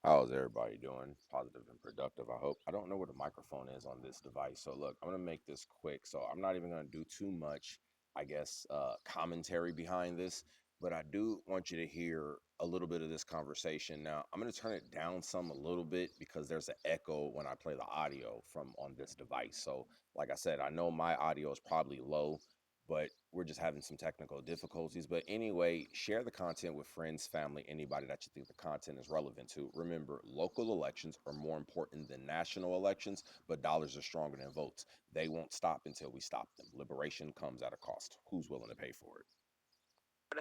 How's everybody doing? Positive and productive, I hope. I don't know where the microphone is on this device. So, look, I'm going to make this quick. So, I'm not even going to do too much, I guess, commentary behind this, but I do want you to hear a little bit of this conversation. Now, I'm going to turn it down some a little bit because there's an echo when I play the audio from on this device. So, like I said, I know my audio is probably low, but we're just having some technical difficulties. But anyway, share the content with friends, family, anybody that you think the content is relevant to. Remember, local elections are more important than national elections, but dollars are stronger than votes. They won't stop until we stop them. Liberation comes at a cost. Who's willing to pay for it?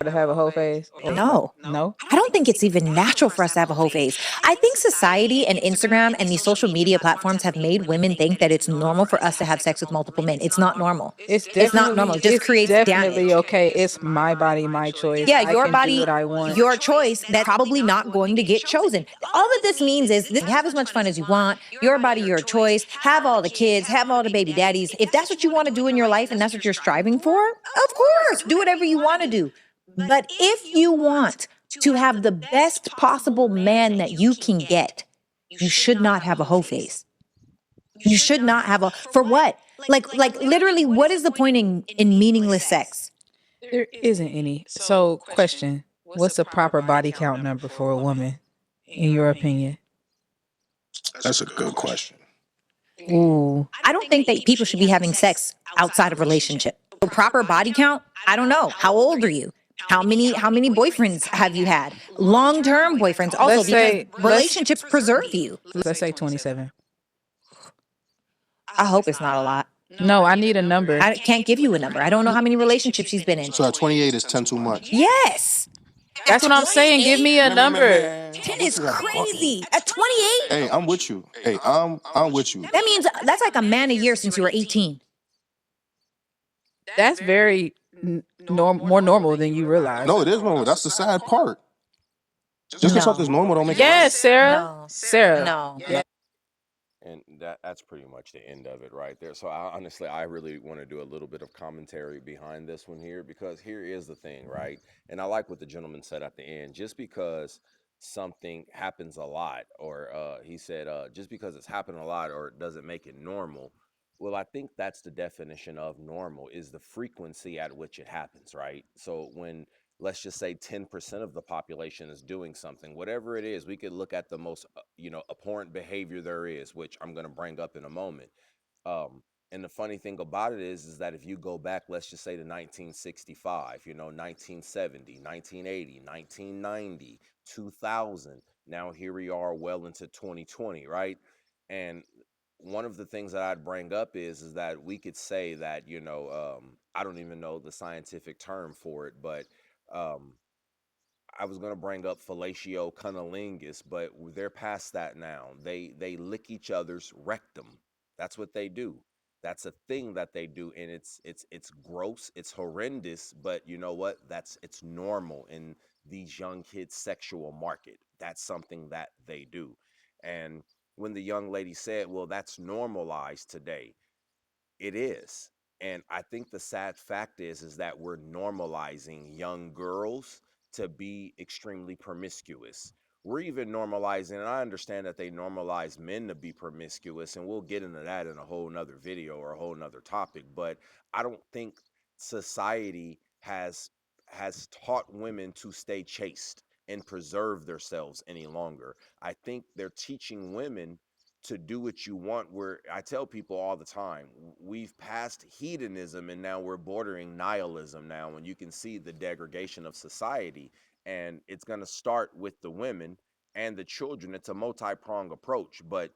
To have a whole face? No. No. I don't think it's even natural for us to have a whole face. I think society and Instagram and these social media platforms have made women think that it's normal for us to have sex with multiple men. It's not normal. It's not normal. It just creates damage. Okay. It's my body, my choice. Yeah, I your can do body, what I want. your choice, that's probably not going to get chosen. All that this means is this, have as much fun as you want. Your body, your choice. Have all the kids, have all the baby daddies. If that's what you want to do in your life and that's what you're striving for, of course, do whatever you want to do. But if you want to have the best possible man that you can get, you should not have a hoe face. You should not have a, for what? Like literally, what is the point in meaningless sex? There isn't any. So, question: what's a proper body count number for a woman, in your opinion? That's a good question. Ooh, I don't think that people should be having sex outside of relationship. So proper body count? I don't know. How old are you? How many boyfriends have you had? Long-term boyfriends also, because relationships preserve you. let's say 27. I hope it's not a lot. No, I need a number. I can't give you a number. I don't know how many relationships she's been in. So at 28 is 10 too much. Yes. That's what I'm saying. Give me a number. 10 is crazy. At 28? Hey, I'm with you. Hey, I'm with you. That means that's like a man a year since you were 18. That's very more normal than you realize. No, it is normal. That's the sad part. Just because No. something's normal don't make Yes, it Sarah. No. Sarah. No. Yeah. And that's pretty much the end of it right there. So honestly, I really want to do a little bit of commentary behind this one here, because here is the thing, right? And I like what the gentleman said at the end. Just because something happens a lot, or he said, just because it's happening a lot, or it doesn't make it normal. Well, I think that's the definition of normal, is the frequency at which it happens, right? So when, let's just say, 10% of the population is doing something, whatever it is, we could look at the most abhorrent behavior there is, which I'm going to bring up in a moment. And the funny thing about it is that if you go back, let's just say to 1965, 1970, 1980, 1990, 2000, now here we are well into 2020, right? And one of the things that I'd bring up is that we could say that, I don't even know the scientific term for it, but um, I was gonna bring up fellatio cunnilingus, but they're past that now. They lick each other's rectum. That's what they do. That's a thing that they do, and it's gross. It's horrendous, but you know what? It's normal in these young kids' sexual market. That's something that they do. And when the young lady said, "Well, that's normalized today," it is. And I think the sad fact is that we're normalizing young girls to be extremely promiscuous. We're even normalizing, and I understand that they normalize men to be promiscuous, and we'll get into that in a whole nother video or a whole nother topic. But I don't think society has taught women to stay chaste and preserve themselves any longer. I think they're teaching women to do what you want, where I tell people all the time, we've passed hedonism and now we're bordering nihilism now, and you can see the degradation of society, and it's going to start with the women and the children. It's a multi-pronged approach, but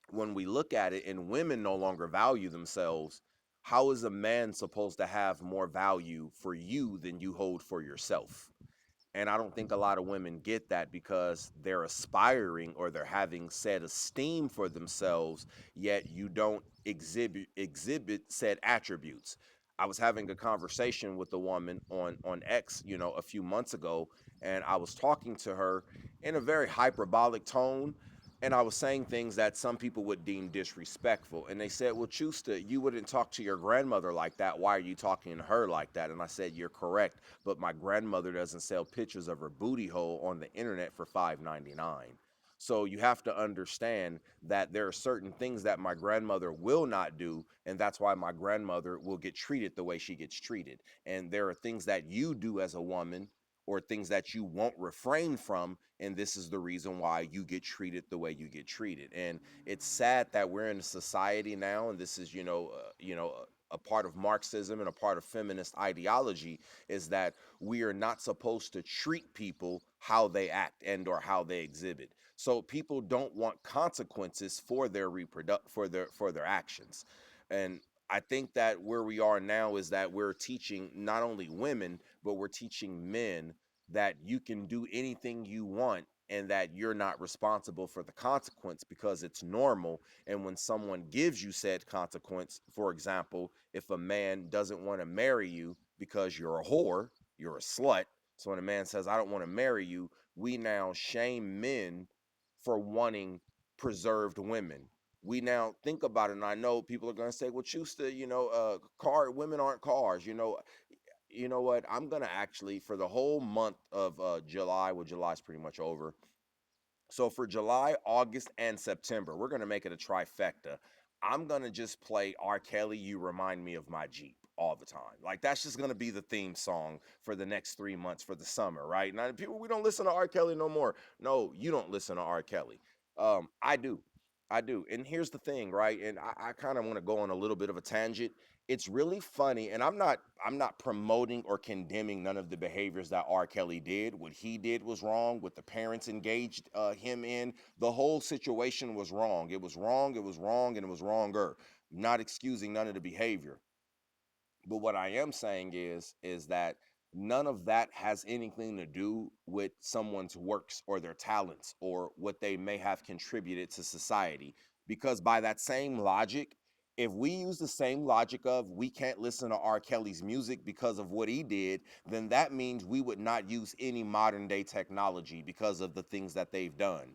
when we look at it and women no longer value themselves, how is a man supposed to have more value for you than you hold for yourself? And I don't think a lot of women get that, because they're aspiring, or they're having said esteem for themselves, yet you don't exhibit said attributes. I was having a conversation with a woman on X, a few months ago, and I was talking to her in a very hyperbolic tone, and I was saying things that some people would deem disrespectful. And they said, "Well, Chusta, you wouldn't talk to your grandmother like that. Why are you talking to her like that?" And I said, "You're correct, but my grandmother doesn't sell pictures of her booty hole on the internet for $5.99. So you have to understand that there are certain things that my grandmother will not do, and that's why my grandmother will get treated the way she gets treated. And there are things that you do as a woman or things that you won't refrain from, and this is the reason why you get treated the way you get treated. And it's sad that we're in a society now, and this is a part of Marxism and a part of feminist ideology, is that we are not supposed to treat people how they act and or how they exhibit. So people don't want consequences for their for their actions. And I think that where we are now is that we're teaching not only women, but we're teaching men that you can do anything you want and that you're not responsible for the consequence because it's normal. And when someone gives you said consequence, for example, if a man doesn't want to marry you because you're a whore, you're a slut. So when a man says, I don't want to marry you, we now shame men for wanting preserved women. We now think about it, and I know people are going to say, well, Chusta, women aren't cars. You know what? I'm going to actually, for the whole month of July, well, July's pretty much over. So for July, August, and September, we're going to make it a trifecta. I'm going to just play R. Kelly, You Remind Me of My Jeep all the time. Like, that's just going to be the theme song for the next 3 months for the summer, right? Now, people, we don't listen to R. Kelly no more. No, you don't listen to R. Kelly. I do. I do. And here's the thing, right? And I kind of want to go on a little bit of a tangent. It's really funny, and I'm not promoting or condemning none of the behaviors that R. Kelly did. What he did was wrong. What the parents engaged him in, the whole situation was wrong. It was wrong. It was wrong, and it was wronger. Not excusing none of the behavior. But what I am saying is that none of that has anything to do with someone's works or their talents or what they may have contributed to society. Because by that same logic, if we use the same logic of we can't listen to R. Kelly's music because of what he did, then that means we would not use any modern day technology because of the things that they've done.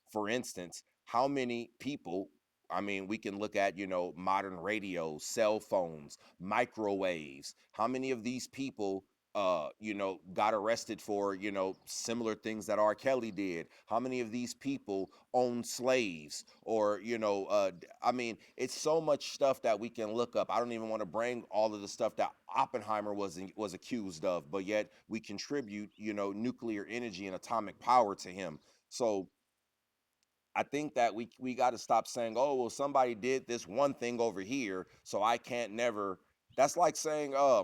For instance, how many people, I mean, we can look at, modern radios, cell phones, microwaves. How many of these people got arrested for, similar things that R. Kelly did? How many of these people own slaves? Or, I mean, it's so much stuff that we can look up. I don't even want to bring all of the stuff that Oppenheimer was accused of, but yet we contribute, nuclear energy and atomic power to him. So I think that we got to stop saying, "Oh, well, somebody did this one thing over here, so I can't never." That's like saying, I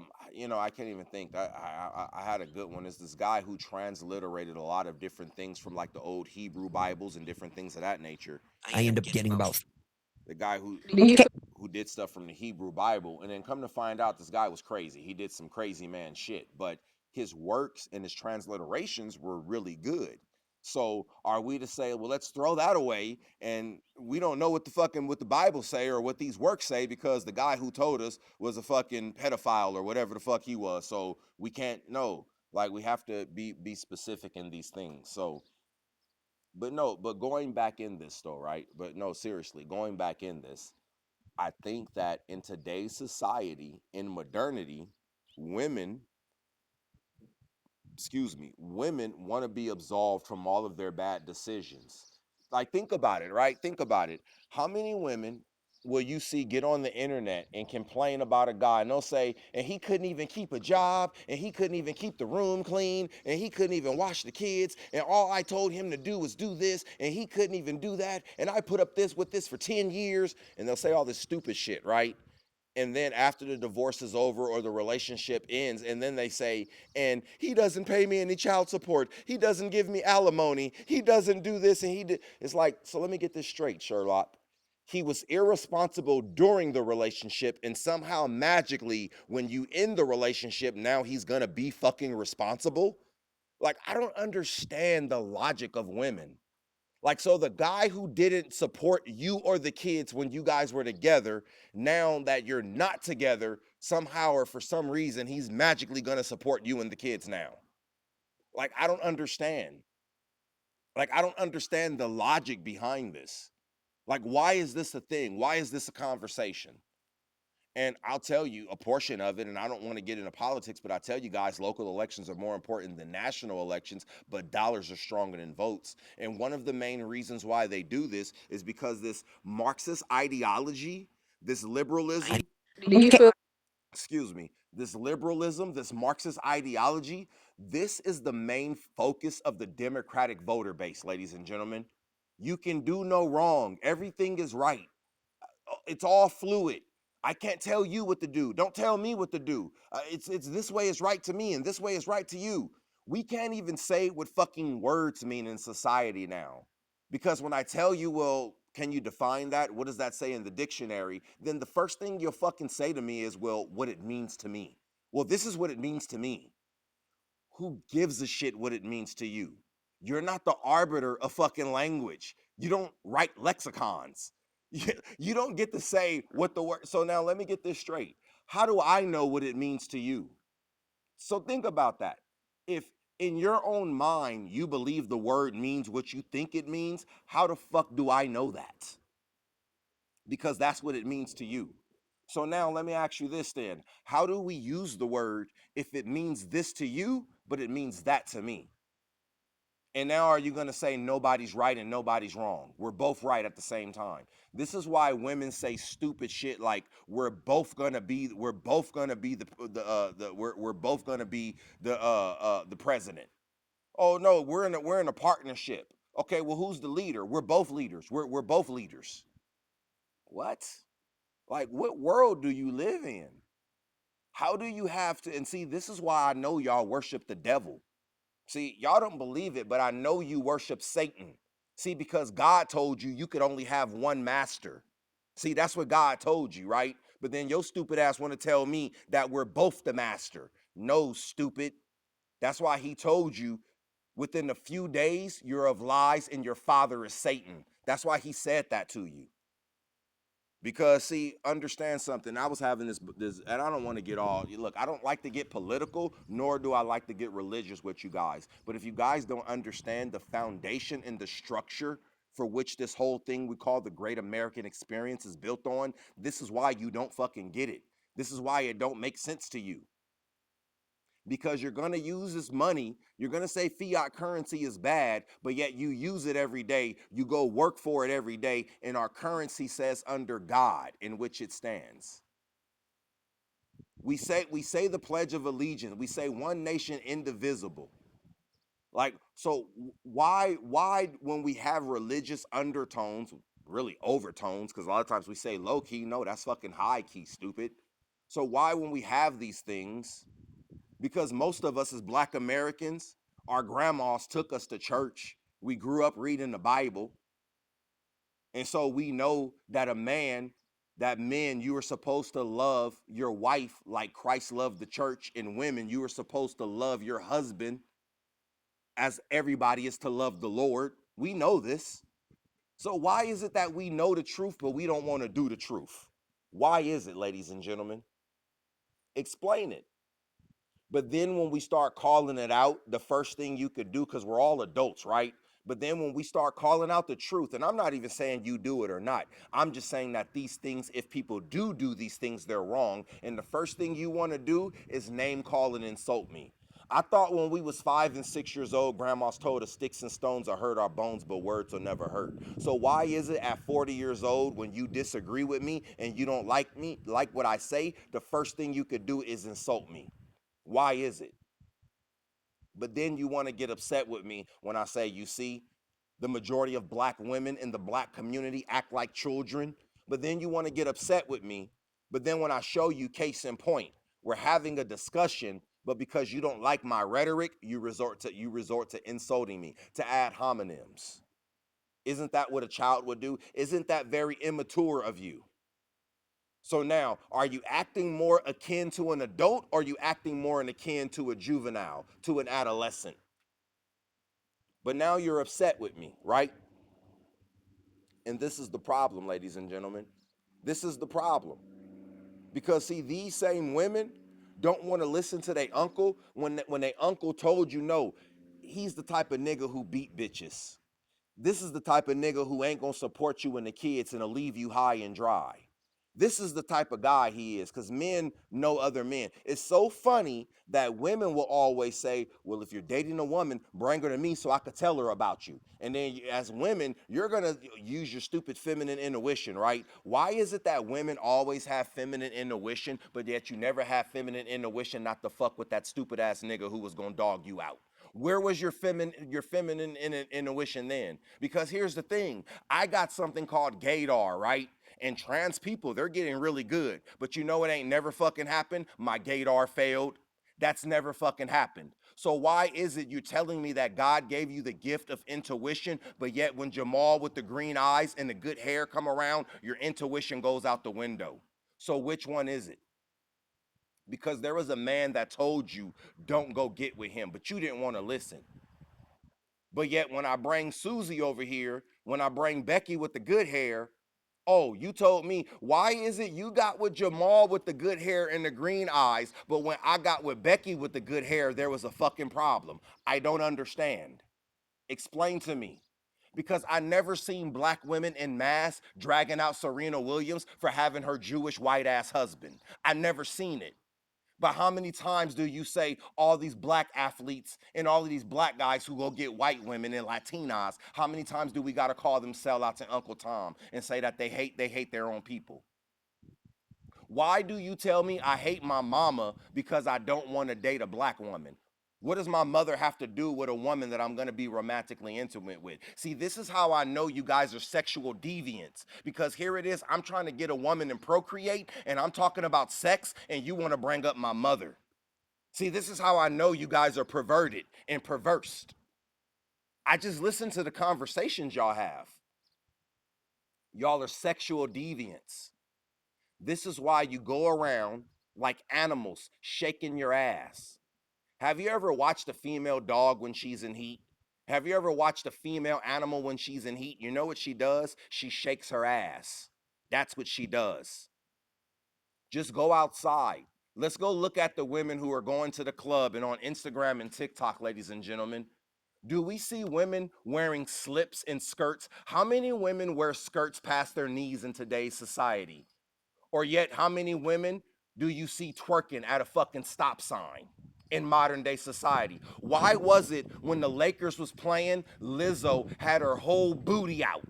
can't even think. I had a good one. Is this guy who transliterated a lot of different things from like the old Hebrew Bibles and different things of that nature. I end up getting about The guy who Do you who did stuff from the Hebrew Bible, and then come to find out this guy was crazy. He did some crazy man shit, but his works and his transliterations were really good. So are we to say, well, let's throw that away, and we don't know what the Bible say or what these works say because the guy who told us was a fucking pedophile or whatever the fuck he was. So we can't know. Like, we have to be specific in these things. So, but no, but going back in this though, right? But no, seriously, going back in this, I think that in today's society, in modernity, women, women want to be absolved from all of their bad decisions. Like, think about it, right? Think about it. How many women will you see get on the internet and complain about a guy and they'll say, and he couldn't even keep a job, and he couldn't even keep the room clean, and he couldn't even wash the kids, and all I told him to do was do this, and he couldn't even do that, and I put up this with this for 10 years, and they'll say all this stupid shit, right? And then after the divorce is over or the relationship ends, and then they say, and he doesn't pay me any child support, he doesn't give me alimony, he doesn't do this, and he did. It's like, so let me get this straight, Sherlock. He was irresponsible during the relationship, and somehow magically when you end the relationship, now he's gonna be fucking responsible. Like, I don't understand the logic of women. Like, so the guy who didn't support you or the kids when you guys were together, now that you're not together, somehow or for some reason, he's magically gonna support you and the kids now. Like, I don't understand. Like, I don't understand the logic behind this. Like, why is this a thing? Why is this a conversation? And I'll tell you a portion of it, and I don't want to get into politics, but I tell you guys, local elections are more important than national elections, but dollars are stronger than votes. And one of the main reasons why they do this is because this Marxist ideology, this liberalism, Do you feel excuse me, this liberalism, this Marxist ideology, this is the main focus of the Democratic voter base, ladies and gentlemen. You can do no wrong. Everything is right. It's all fluid. I can't tell you what to do. Don't tell me what to do. It's this way is right to me, and this way is right to you. We can't even say what fucking words mean in society now, because when I tell you, well, can you define that? What does that say in the dictionary? Then the first thing you'll fucking say to me is, well, what it means to me. Well, this is what it means to me. Who gives a shit what it means to you? You're not the arbiter of fucking language. You don't write lexicons. You don't get to say what the word. So now let me get this straight. How do I know what it means to you? So think about that. If in your own mind you believe the word means what you think it means, how the fuck do I know that? Because that's what it means to you. So now let me ask you this then. How do we use the word if it means this to you, but it means that to me? And now are you going to say nobody's right and nobody's wrong? We're both right at the same time. This is why women say stupid shit like we're both going to be the we're both going to be the president. Oh no, we're in a partnership. Okay, well who's the leader? We're both leaders. We're both leaders. What? Like what world do you live in? How do you have to, and see, this is why I know y'all worship the devil. See, y'all don't believe it, but I know you worship Satan. See, because God told you you could only have one master. See, that's what God told you, right? But then your stupid ass want to tell me that we're both the master. No, stupid. That's why he told you within a few days you're of lies and your father is Satan. That's why he said that to you. Because see, understand something. I was having this, and I don't want to get all. Look, I don't like to get political, nor do I like to get religious with you guys. But if you guys don't understand the foundation and the structure for which this whole thing we call the Great American Experience is built on, this is why you don't fucking get it. This is why it don't make sense to you, because you're going to use this money. You're going to say fiat currency is bad, but yet you use it every day. You go work for it every day, and our currency says under God in which it stands. We say the Pledge of Allegiance. We say one nation indivisible. Like, so why when we have religious undertones, really overtones, because a lot of times we say low key, no, that's fucking high key, stupid. So why when we have these things, because most of us as Black Americans, our grandmas took us to church. We grew up reading the Bible. And so we know that men, you are supposed to love your wife like Christ loved the church, and women, you are supposed to love your husband as everybody is to love the Lord. We know this. So why is it that we know the truth, but we don't want to do the truth? Why is it, ladies and gentlemen? Explain it. But then when we start calling it out, the first thing you could do, because we're all adults, right? But then when we start calling out the truth, and I'm not even saying you do it or not, I'm just saying that these things, if people do these things, they're wrong. And the first thing you want to do is name, call, and insult me. I thought when we was 5 and 6 years old, grandmas told us sticks and stones will hurt our bones, but words will never hurt. So why is it at 40 years old, when you disagree with me and you don't like me, like what I say, the first thing you could do is insult me? Why is it? But then you want to get upset with me when I say, you see, the majority of Black women in the Black community act like children. But then you want to get upset with me. But then when I show you case in point, we're having a discussion, but because you don't like my rhetoric, you resort to insulting me, to ad hominems. Isn't that what a child would do? Isn't that very immature of you? So now, are you acting more akin to an adult, or are you acting more akin to a juvenile, to an adolescent? But now you're upset with me, right? And this is the problem, ladies and gentlemen. This is the problem. Because see, these same women don't want to listen to their uncle when their uncle told you, no, he's the type of nigga who beat bitches. This is the type of nigga who ain't gonna support you and the kids and will leave you high and dry. This is the type of guy he is, because men know other men. It's so funny that women will always say, well, if you're dating a woman, bring her to me so I could tell her about you. And then as women, you're going to use your stupid feminine intuition, right? Why is it that women always have feminine intuition, but yet you never have feminine intuition not to fuck with that stupid ass nigga who was going to dog you out? Where was your feminine intuition then? Because here's the thing. I got something called gaydar, right? And trans people, they're getting really good. But you know it ain't never fucking happened? My gaydar failed. That's never fucking happened. So why is it you're telling me that God gave you the gift of intuition, but yet when Jamal with the green eyes and the good hair come around, your intuition goes out the window? So which one is it? Because there was a man that told you don't go get with him, but you didn't want to listen. But yet when I bring Susie over here, when I bring Becky with the good hair, oh, you told me, why is it you got with Jamal with the good hair and the green eyes, but when I got with Becky with the good hair, there was a fucking problem? I don't understand. Explain to me. Because I never seen black women in mass dragging out Serena Williams for having her Jewish white ass husband. I never seen it. But how many times do you say all these black athletes and all of these black guys who go get white women and Latinas, how many times do we gotta call them sellouts and Uncle Tom and say that they hate their own people? Why do you tell me I hate my mama because I don't want to date a black woman? What does my mother have to do with a woman that I'm going to be romantically intimate with? See, this is how I know you guys are sexual deviants. Because here it is, I'm trying to get a woman and procreate, and I'm talking about sex, and you want to bring up my mother. See, this is how I know you guys are perverted and perverse. I just listen to the conversations y'all have. Y'all are sexual deviants. This is why you go around like animals shaking your ass. Have you ever watched a female dog when she's in heat? Have you ever watched a female animal when she's in heat? You know what she does? She shakes her ass. That's what she does. Just go outside. Let's go look at the women who are going to the club and on Instagram and TikTok, ladies and gentlemen. Do we see women wearing slips and skirts? How many women wear skirts past their knees in today's society? Or yet, how many women do you see twerking at a fucking stop sign in modern day society? Why was it when the Lakers was playing, Lizzo had her whole booty out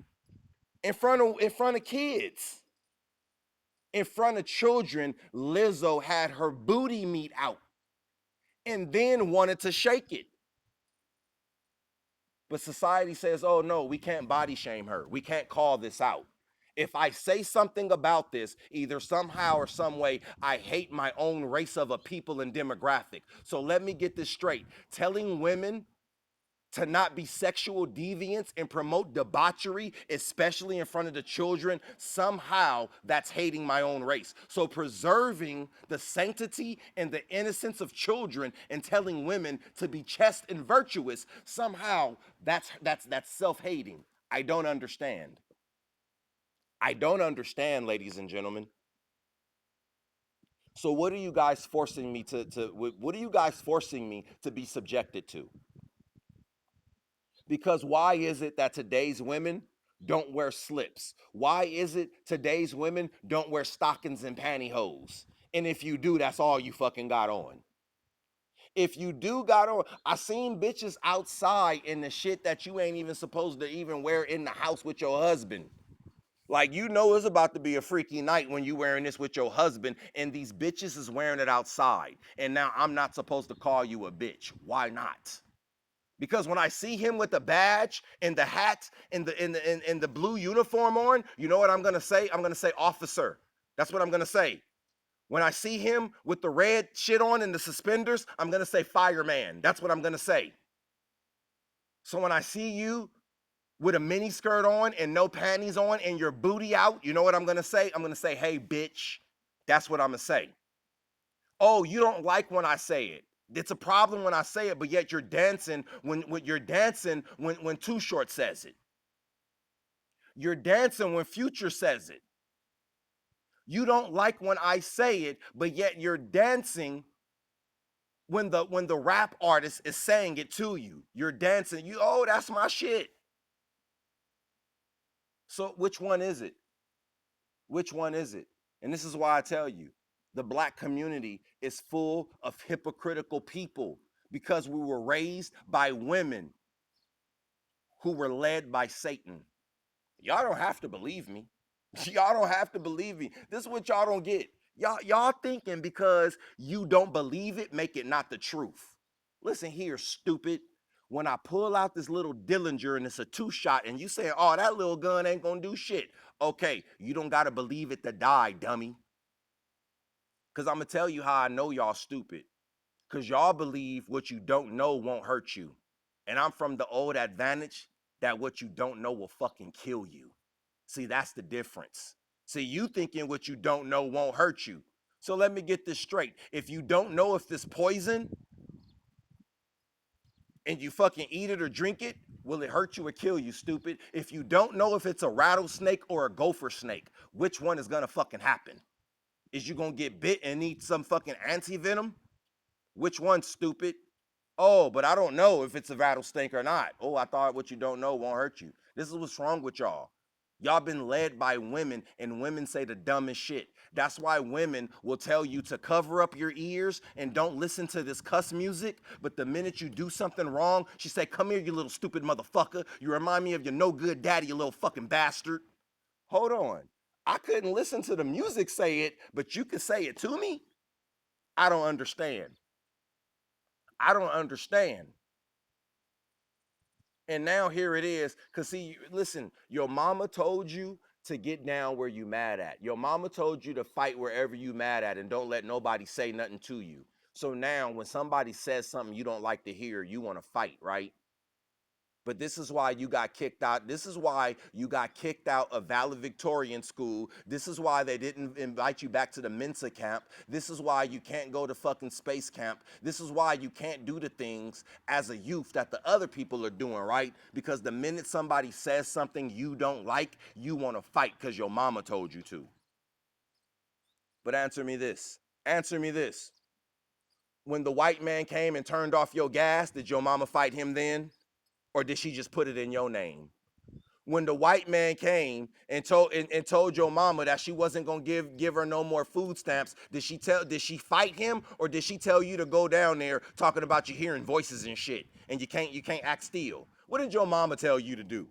in front of kids, in front of children? Lizzo had her booty meat out and then wanted to shake it. But society says, oh no, we can't body shame her. We can't call this out. If I say something about this, either somehow or some way, I hate my own race of a people and demographic. So let me get this straight. Telling women to not be sexual deviants and promote debauchery, especially in front of the children, somehow that's hating my own race. So preserving the sanctity and the innocence of children and telling women to be chaste and virtuous, somehow that's self-hating. I don't understand. I don't understand, ladies and gentlemen. So what are you guys forcing me what are you guys forcing me to be subjected to? Because why is it that today's women don't wear slips? Why is it today's women don't wear stockings and pantyhose? And if you do, that's all you fucking got on. If you do got on, I seen bitches outside in the shit that you ain't even supposed to even wear in the house with your husband. Like, you know it's about to be a freaky night when you wearing this with your husband and these bitches is wearing it outside. And now I'm not supposed to call you a bitch. Why not? Because when I see him with the badge and the hat and the blue uniform on, you know what I'm gonna say? I'm gonna say officer. That's what I'm gonna say. When I see him with the red shit on and the suspenders, I'm gonna say fireman. That's what I'm gonna say. So when I see you with a mini skirt on and no panties on and your booty out, you know what I'm gonna say? I'm gonna say, hey, bitch. That's what I'm gonna say. Oh, you don't like when I say it. It's a problem when I say it, but yet you're dancing when Too Short says it. You're dancing when Future says it. You don't like when I say it, but yet you're dancing when the rap artist is saying it to you. You're dancing. Oh, that's my shit. So which one is it? Which one is it? And this is why I tell you, the black community is full of hypocritical people because we were raised by women who were led by Satan. Y'all don't have to believe me. Y'all don't have to believe me. This is what y'all don't get. Y'all thinking because you don't believe it, make it not the truth. Listen here, stupid. When I pull out this little Dillinger and it's a 2-shot and you say, oh, that little gun ain't gonna do shit. Okay, you don't gotta believe it to die, dummy. Cause I'm gonna tell you how I know y'all stupid. Cause y'all believe what you don't know won't hurt you. And I'm from the old advantage that what you don't know will fucking kill you. See, that's the difference. See, you thinking what you don't know won't hurt you. So let me get this straight. If you don't know if this poison and you fucking eat it or drink it, will it hurt you or kill you, stupid? If you don't know if it's a rattlesnake or a gopher snake, which one is gonna fucking happen? Is you gonna get bit and eat some fucking anti-venom? Which one, stupid? Oh, but I don't know if it's a rattlesnake or not. Oh, I thought what you don't know won't hurt you. This is what's wrong with y'all. Y'all been led by women, and women say the dumbest shit. That's why women will tell you to cover up your ears and don't listen to this cuss music. But the minute you do something wrong, she say, come here, you little stupid motherfucker. You remind me of your no good daddy, you little fucking bastard. Hold on. I couldn't listen to the music say it, but you can say it to me? I don't understand. I don't understand. And now here it is. Cause see, listen, your mama told you to get down where you mad at. Your mama told you to fight wherever you mad at and don't let nobody say nothing to you. So now when somebody says something you don't like to hear, you want to fight, right? But this is why you got kicked out. This is why you got kicked out of valedictorian school. This is why they didn't invite you back to the Mensa camp. This is why you can't go to fucking space camp. This is why you can't do the things as a youth that the other people are doing, right? Because the minute somebody says something you don't like, you want to fight because your mama told you to. But answer me this. Answer me this. When the white man came and turned off your gas, did your mama fight him then? Or did she just put it in your name? When the white man came and told your mama that she wasn't gonna give her no more food stamps, did she fight him, or did she tell you to go down there talking about you hearing voices and shit and you can't act still? What did your mama tell you to do?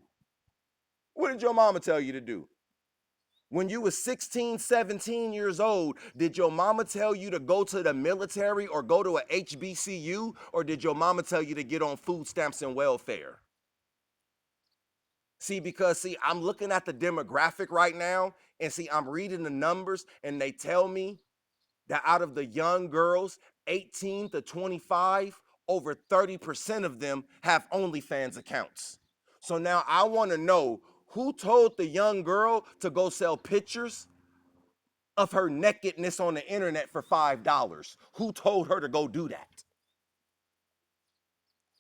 What did your mama tell you to do? When you was 16, 17 years old, did your mama tell you to go to the military or go to a HBCU, or did your mama tell you to get on food stamps and welfare? See, because I'm looking at the demographic right now, and I'm reading the numbers, and they tell me that out of the young girls, 18 to 25, over 30% of them have OnlyFans accounts. So now I want to know who told the young girl to go sell pictures of her nakedness on the internet for $5? Who told her to go do that?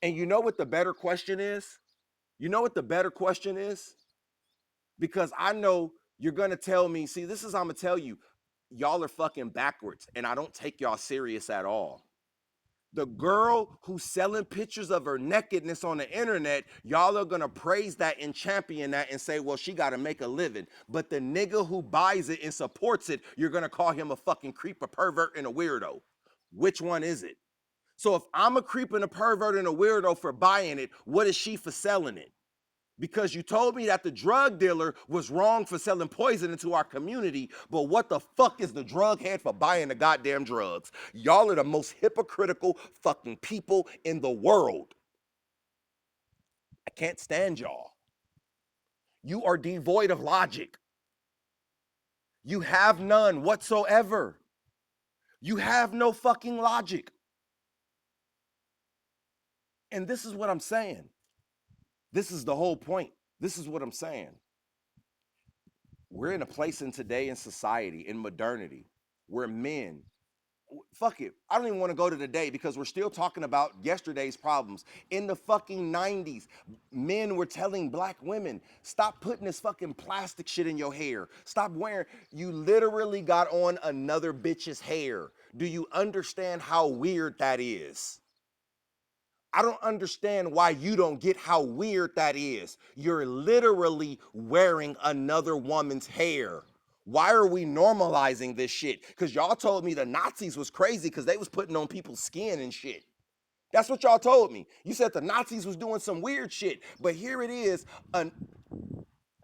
And you know what the better question is? You know what the better question is? Because I know you're gonna tell me, see, this is I'm gonna tell you, y'all are fucking backwards, and I don't take y'all serious at all. The girl who's selling pictures of her nakedness on the internet, y'all are gonna praise that and champion that and say, well, she gotta make a living. But the nigga who buys it and supports it, you're gonna call him a fucking creep, a pervert, and a weirdo. Which one is it? So if I'm a creep and a pervert and a weirdo for buying it, what is she for selling it? Because you told me that the drug dealer was wrong for selling poison into our community, but what the fuck is the drug head for buying the goddamn drugs? Y'all are the most hypocritical fucking people in the world. I can't stand y'all. You are devoid of logic. You have none whatsoever. You have no fucking logic. And this is what I'm saying. This is the whole point. This is what I'm saying. We're in a place in today in society, in modernity, where men, fuck it, I don't even want to go to today because we're still talking about yesterday's problems. In the fucking 90s, men were telling black women, stop putting this fucking plastic shit in your hair. Stop wearing, you literally got on another bitch's hair. Do you understand how weird that is? I don't understand why you don't get how weird that is. You're literally wearing another woman's hair. Why are we normalizing this shit? Because y'all told me the Nazis was crazy because they was putting on people's skin and shit. That's what y'all told me. You said the Nazis was doing some weird shit. But here it is.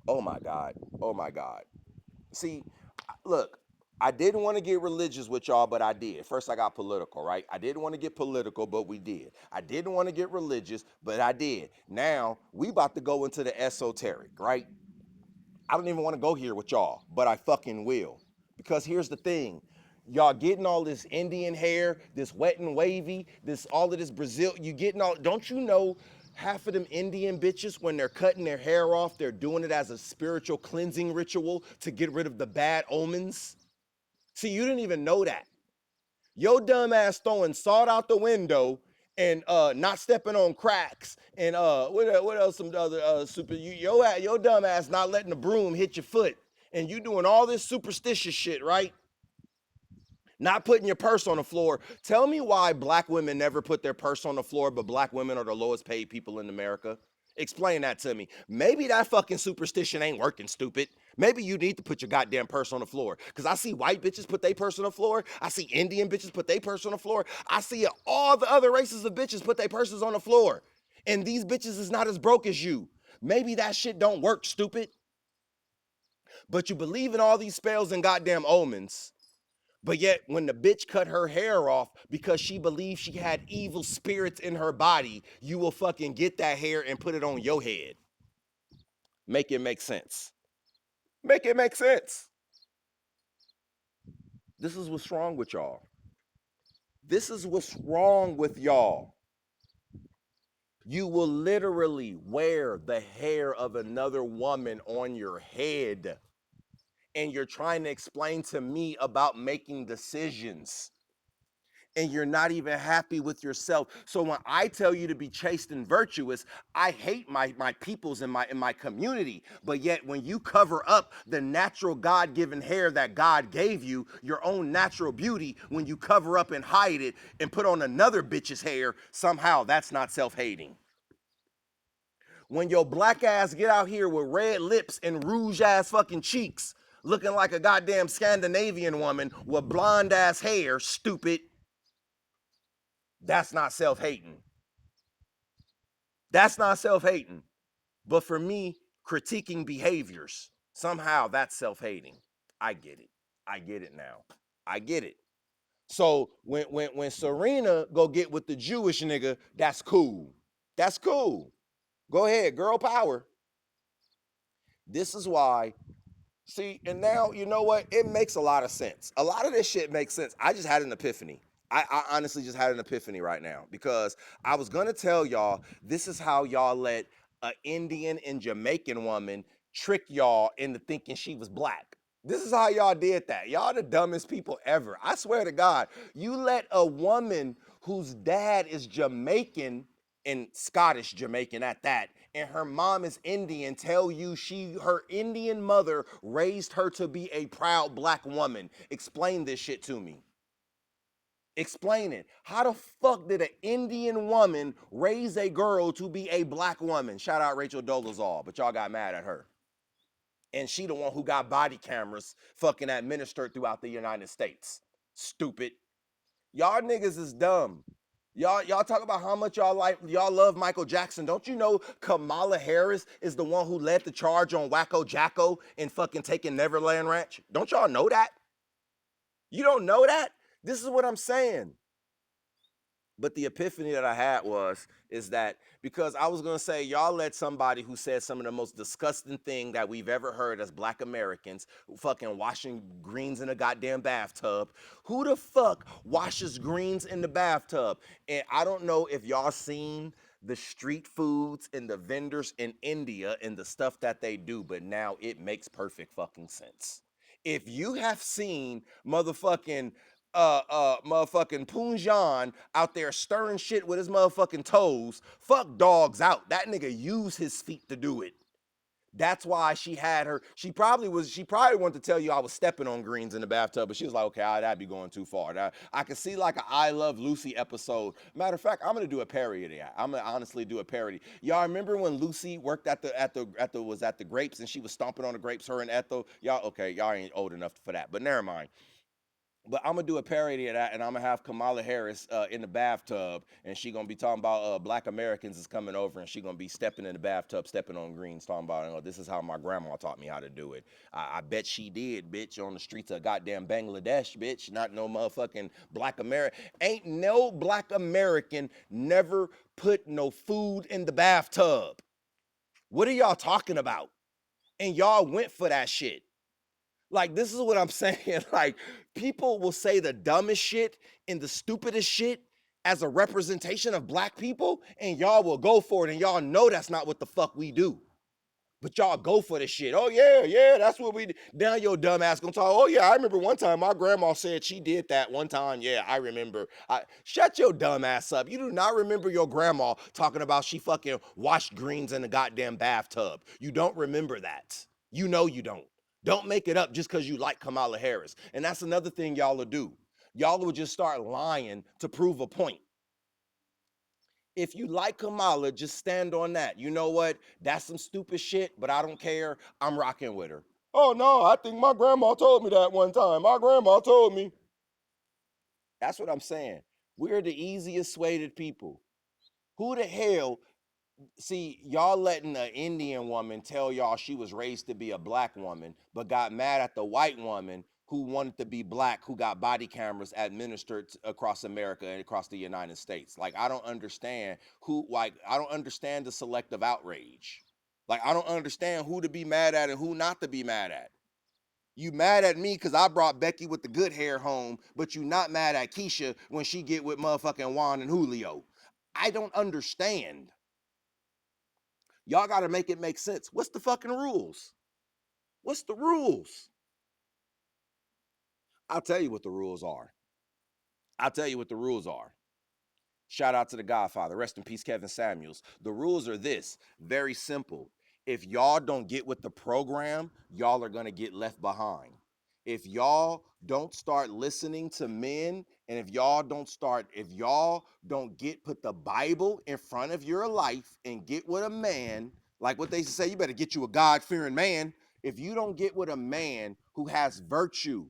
Oh my God. Oh my God. See, look, I didn't want to get religious with y'all, but I did. First, I got political, right? I didn't want to get political, but we did. I didn't want to get religious, but I did. Now, we about to go into the esoteric, right? I don't even want to go here with y'all, but I fucking will. Because here's the thing. Y'all getting all this Indian hair, this wet and wavy, this all of this Brazil, you getting all, don't you know half of them Indian bitches, when they're cutting their hair off, they're doing it as a spiritual cleansing ritual to get rid of the bad omens? See, you didn't even know that. Your dumb ass throwing salt out the window and not stepping on cracks and what else some other super your dumb ass not letting the broom hit your foot and you doing all this superstitious shit, right? Not putting your purse on the floor. Tell me why black women never put their purse on the floor, but black women are the lowest paid people in America. Explain that to me. Maybe that fucking superstition ain't working, stupid. Maybe you need to put your goddamn purse on the floor. Because I see white bitches put their purse on the floor. I see Indian bitches put their purse on the floor. I see all the other races of bitches put their purses on the floor. And these bitches is not as broke as you. Maybe that shit don't work, stupid. But you believe in all these spells and goddamn omens. But yet, when the bitch cut her hair off because she believed she had evil spirits in her body, you will fucking get that hair and put it on your head. Make it make sense. Make it make sense. This is what's wrong with y'all. This is what's wrong with y'all. You will literally wear the hair of another woman on your head. And you're trying to explain to me about making decisions. And you're not even happy with yourself. So when I tell you to be chaste and virtuous, I hate my peoples in my community. But yet when you cover up the natural God-given hair that God gave you, your own natural beauty, when you cover up and hide it and put on another bitch's hair, somehow that's not self-hating. When your black ass get out here with red lips and rouge ass fucking cheeks, looking like a goddamn Scandinavian woman with blonde ass hair, stupid, that's not self-hating. That's not self-hating. But for me, critiquing behaviors, somehow that's self-hating. I get it. I get it now. I get it. So when Serena go get with the Jewish nigga, that's cool. That's cool. Go ahead, girl power. This is why. See, and now, you know what? It makes a lot of sense. A lot of this shit makes sense. I just had an epiphany. I honestly just had an epiphany right now because I was going to tell y'all this is how y'all let an Indian and Jamaican woman trick y'all into thinking she was black. This is how y'all did that. Y'all the dumbest people ever. I swear to God, you let a woman whose dad is Jamaican and Scottish Jamaican at that, and her mom is Indian, tell you her Indian mother raised her to be a proud black woman. Explain this shit to me. Explain it. How the fuck did an Indian woman raise a girl to be a black woman? Shout out Rachel Dolezal, but y'all got mad at her. And she the one who got body cameras fucking administered throughout the United States. Stupid. Y'all niggas is dumb. Y'all talk about how much y'all love Michael Jackson. Don't you know Kamala Harris is the one who led the charge on Wacko Jacko and fucking taking Neverland Ranch? Don't y'all know that? You don't know that? This is what I'm saying. But the epiphany that I had is that because I was gonna say y'all let somebody who said some of the most disgusting thing that we've ever heard as black Americans, fucking washing greens in a goddamn bathtub. Who the fuck washes greens in the bathtub? And I don't know if y'all seen the street foods and the vendors in India and the stuff that they do, but now it makes perfect sense. If you have seen motherfucking Punjan out there stirring shit with his motherfucking toes, fuck dogs out. That nigga used his feet to do it. That's why she had her. She probably wanted to tell you I was stepping on greens in the bathtub, but she was like, okay, that'd be going too far. I could see like a I Love Lucy episode. Matter of fact, I'm gonna do a parody of that. I'm gonna honestly do a parody. Y'all remember when Lucy worked at the grapes and she was stomping on the grapes, her and Ethel? Y'all okay, y'all ain't old enough for that, but never mind. But I'm gonna do a parody of that, and I'm gonna have Kamala Harris in the bathtub, and she gonna be talking about Black Americans is coming over, and she gonna be stepping in the bathtub, stepping on greens, talking about, oh, this is how my grandma taught me how to do it. I bet she did, bitch, on the streets of goddamn Bangladesh, bitch. Not no motherfucking Black American. Ain't no Black American never put no food in the bathtub. What are y'all talking about? And y'all went for that shit. Like, this is what I'm saying. Like, people will say the dumbest shit and the stupidest shit as a representation of black people, and y'all will go for it, and y'all know that's not what the fuck we do. But y'all go for the shit. Oh, yeah, that's what we do. Now your dumb ass gonna talk, oh, yeah, I remember one time my grandma said she did that one time. Yeah, I remember. Shut your dumb ass up. You do not remember your grandma talking about she fucking washed greens in the goddamn bathtub. You don't remember that. You know you don't. Don't make it up just because you like Kamala Harris. And that's another thing y'all will do. Y'all will just start lying to prove a point. If you like Kamala, just stand on that. You know what? That's some stupid shit, but I don't care. I'm rocking with her. Oh, no, I think my grandma told me that one time. My grandma told me. That's what I'm saying. We're the easiest swayed people. Who the hell? See, y'all letting an Indian woman tell y'all she was raised to be a black woman, but got mad at the white woman who wanted to be black, who got body cameras administered across America and across the United States. Like, I don't understand I don't understand the selective outrage. Like, I don't understand who to be mad at and who not to be mad at. You mad at me because I brought Becky with the good hair home, but you not mad at Keisha when she get with motherfucking Juan and Julio. I don't understand. Y'all got to make it make sense. What's the fucking rules? What's the rules? I'll tell you what the rules are. I'll tell you what the rules are. Shout out to the Godfather. Rest in peace, Kevin Samuels. The rules are this, very simple. If y'all don't get with the program, y'all are going to get left behind. If y'all don't start listening to men, and if y'all don't put the Bible in front of your life and get with a man, like what they say, you better get you a God-fearing man. If you don't get with a man who has virtue,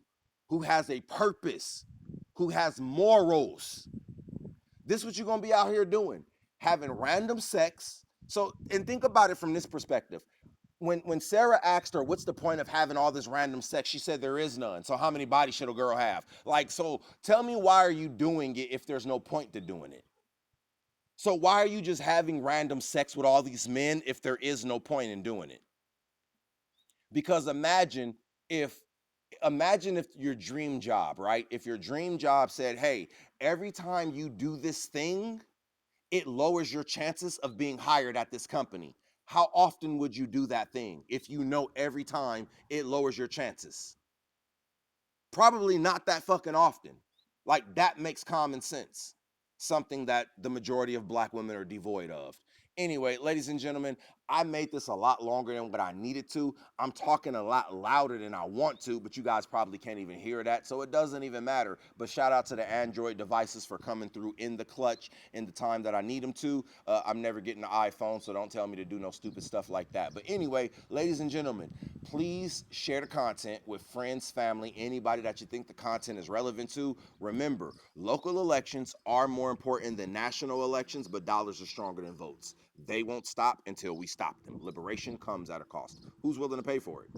who has a purpose, who has morals, this is what you're gonna be out here doing, having random sex. So, and think about it from this perspective. When Sarah asked her, what's the point of having all this random sex? She said there is none. So how many bodies should a girl have? Like, so tell me, why are you doing it if there's no point to doing it? So why are you just having random sex with all these men if there is no point in doing it? Because imagine if your dream job, right? If your dream job said, hey, every time you do this thing, it lowers your chances of being hired at this company. How often would you do that thing if you know every time it lowers your chances? Probably not that fucking often. Like, that makes common sense. Something that the majority of black women are devoid of. Anyway, ladies and gentlemen, I made this a lot longer than what I needed to. I'm talking a lot louder than I want to, but you guys probably can't even hear that, so it doesn't even matter. But shout out to the Android devices for coming through in the clutch in the time that I need them to. I'm never getting an iPhone, so don't tell me to do no stupid stuff like that. But anyway, ladies and gentlemen, please share the content with friends, family, anybody that you think the content is relevant to. Remember, local elections are more important than national elections, but dollars are stronger than votes. They won't stop until we stop them. Liberation comes at a cost. Who's willing to pay for it?